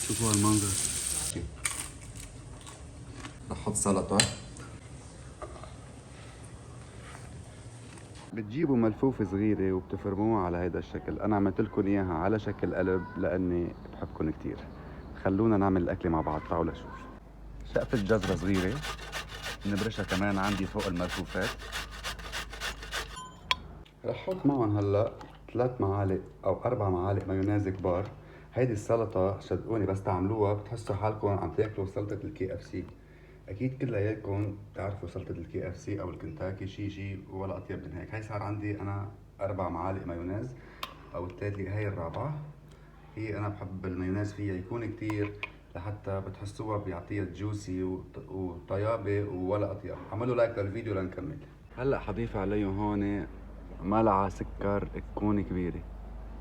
شوفوا هالمنظر. رح احط سلطة. بتجيبوا ملفوفة صغيرة وبتفرموها على هيدا الشكل. أنا عملت لكم إياها على شكل قلب لأني بحبكم كتير. خلونا نعمل الأكلة مع بعض، تعالوا لشوف. شقفة جزرة صغيرة نبرشها كمان عندي فوق الملفوفات. رح احط معهم هلا 3 معالق او 4 معالق مايونيز كبار. هيدي السلطه صدقوني بس تعملوها بتحسوا حالكم عم تاكلوا سلطه الكي اف سي. اكيد كلياتكم بتعرفوا سلطه الكي اف سي او الكنتاكي، شي ولا اطيب من هيك. هي صار عندي انا 4 معالق مايونيز او الثالثه هي الرابعه. هي انا بحب المايونيز فيها يكون كتير لحتى بتحسوها بيعطيها جوسي وطيابه ولا اطيب. عملوا لايك للفيديو لنكمل. هلا حضيف عليه هون ملعقة سكر تكون كبيرة.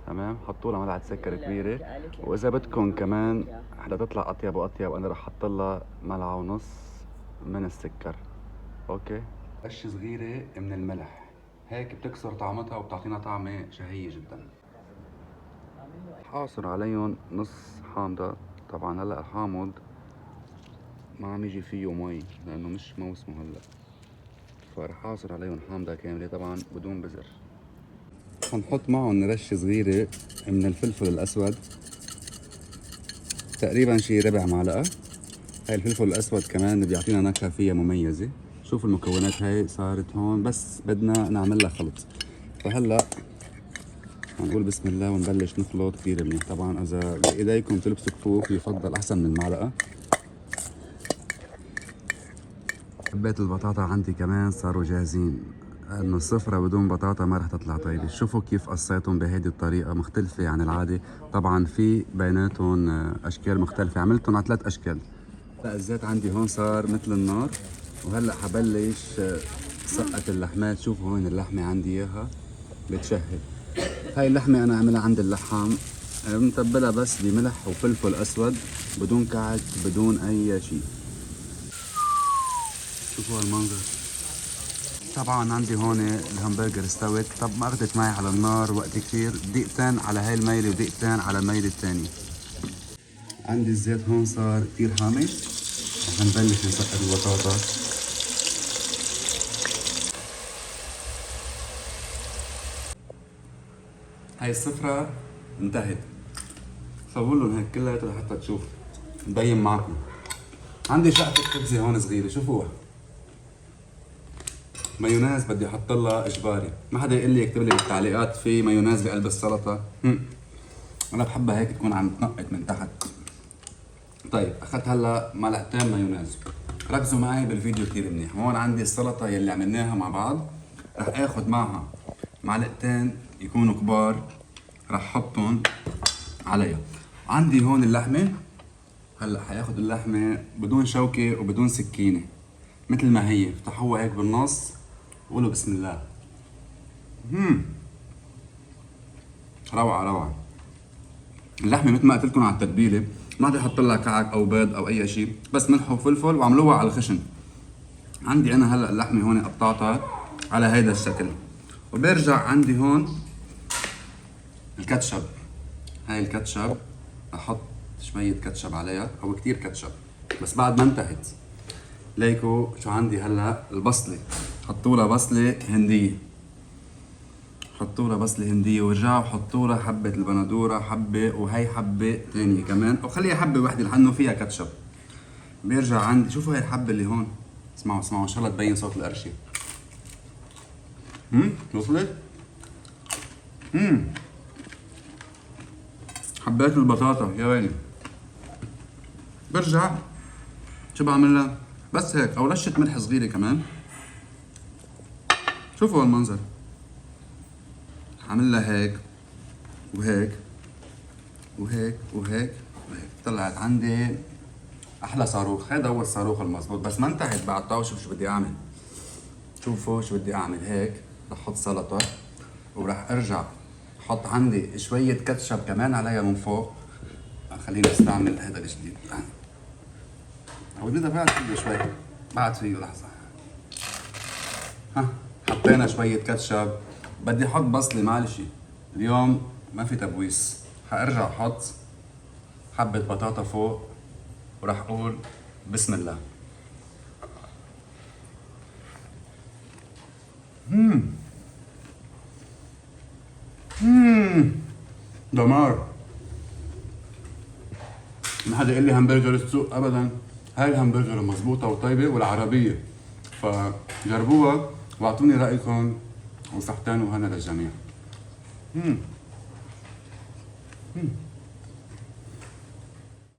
تمام، حطوا لها ملعقة سكر كبيرة، وإذا بدكم كمان لتطلع أطيب وأطيب أنا رح أحط لها ملعقة ونص من السكر. أوكي، رشة صغيرة من الملح، هيك بتكسر طعمتها وبتعطينا طعمة شهية جدا. حاصر عليهم نص حامضة. طبعا هلا الحامض ما عم يجي فيه مي لأنه مش موسمه هلا، فرح حاصر عليهم حامضة كاملة طبعا بدون بذر. هنحط معهم رشة صغيرة من الفلفل الأسود، تقريبا شي ربع معلقة. هاي الفلفل الأسود كمان بيعطينا نكهة فيها مميزة. شوفوا المكونات هاي صارت هون، بس بدنا نعمل لها خلط. فهلا هنقول بسم الله ونبلش نخلط كثير منيح. طبعا إذا بإيديكم تلبسوا كفوف يفضل أحسن من المعلقة. حبيت البطاطا عندي كمان صاروا جاهزين، لأنه السفرة بدون بطاطا ما رح تطلع طيبة. شوفوا كيف قصيتهم بهيدي الطريقة مختلفة عن العادة. طبعا في بيناتهم أشكال مختلفة، عملتهم على 3 أشكال. لا الزيت عندي هون صار مثل النار، وهلأ حبلش سقة اللحمات. شوفوا هون اللحمة عندي إياها بتشهي. هاي اللحمة أنا عاملها عند اللحام، متبلها بس بملح وفلفل أسود بدون كعك بدون أي شيء. شوفوا هالمنظر. طبعا عندي هون الهمبرجر استوت. طب ما اخذت معي على النار وقت كثير، دقيقتين على هاي الميلة ودقيقتين على الميلة الثانية. عندي الزيت هون صار كثير حامي، رح نبلش نسقط البطاطا. هاي السفرة انتهت. صور لهم هيك كلياتها لحتى تشوف مبين معكم. عندي شقفة خبزة هون صغيرة، شوفوها. مايونيز بدي احط لها اجباري. ما حدا يقول لي يكتب لي بالتعليقات في مايونيز بقلب السلطه. انا بحبها هيك تكون عم تنقط من تحت. طيب اخذت هلا معلقتين مايونيز. ركزوا معي بالفيديو كثير منيح. هون عندي السلطه يلي عملناها مع بعض، رح اخذ معها معلقتين يكونوا كبار، رح احطهم عليها. عندي هون اللحمه. هلا حياخذ اللحمه بدون شوكه وبدون سكينه مثل ما هي، افتحوها هيك بالنص وقولوا بسم الله. روعه روعه. اللحمه مثل ما قلت لكم على التتبيله، ما بدي احط لها كعك او بيض او اي شيء، بس ملح وفلفل وعملوها على الخشن. عندي انا هلا اللحمه هون قطعتها على هيدا الشكل، وبرجع عندي هون الكاتشب. هاي الكاتشب احط شويه كاتشب عليها او كتير كاتشب، بس بعد ما انتهت. ليكو شو عندي هلا البصله، حطوا لها بصله هنديه. حطوا لها بصله هنديه ورجعوا حطوا لها حبه البندوره حبه، وهي حبه ثانيه كمان، او خليها حبه وحده لانه فيها كاتشب. بيرجع عندي شوفوا هاي الحبه اللي هون. اسمعوا اسمعوا ان شاء الله تبين صوت القرشه. وصلت. حبات البطاطا يا ويلي. برجع شو بعمل لها؟ بس هيك او رشه ملح صغيره كمان. شوفوا هالمنظر. عامل لها هيك وهيك وهيك وهيك وهيك. طلعت عندي احلى صاروخ. هذا هو الصاروخ المزبوط. بس ما انتهت بعد. تعالوا شوف شو بدي اعمل. شوفوا شو بدي اعمل. هيك رح احط سلطه، وراح ارجع احط عندي شويه كاتشب كمان عليها من فوق. خليني استعمل هذا الجديد. او بدنا بعد فيه شوي، بعد فيه لحظه. ها حطينا شويه كاتشب. بدي احط بصله معلش، اليوم ما في تبويس. حارجع احط حبة بطاطا فوق، وراح اقول بسم الله. دمار. ما حدا يقول لي همبرجر السوق ابدا، هاي الهمبرجر مزبوطة وطيبة والعربية، فجربوها واعطوني رأيكم، وصحتين وهنا للجميع.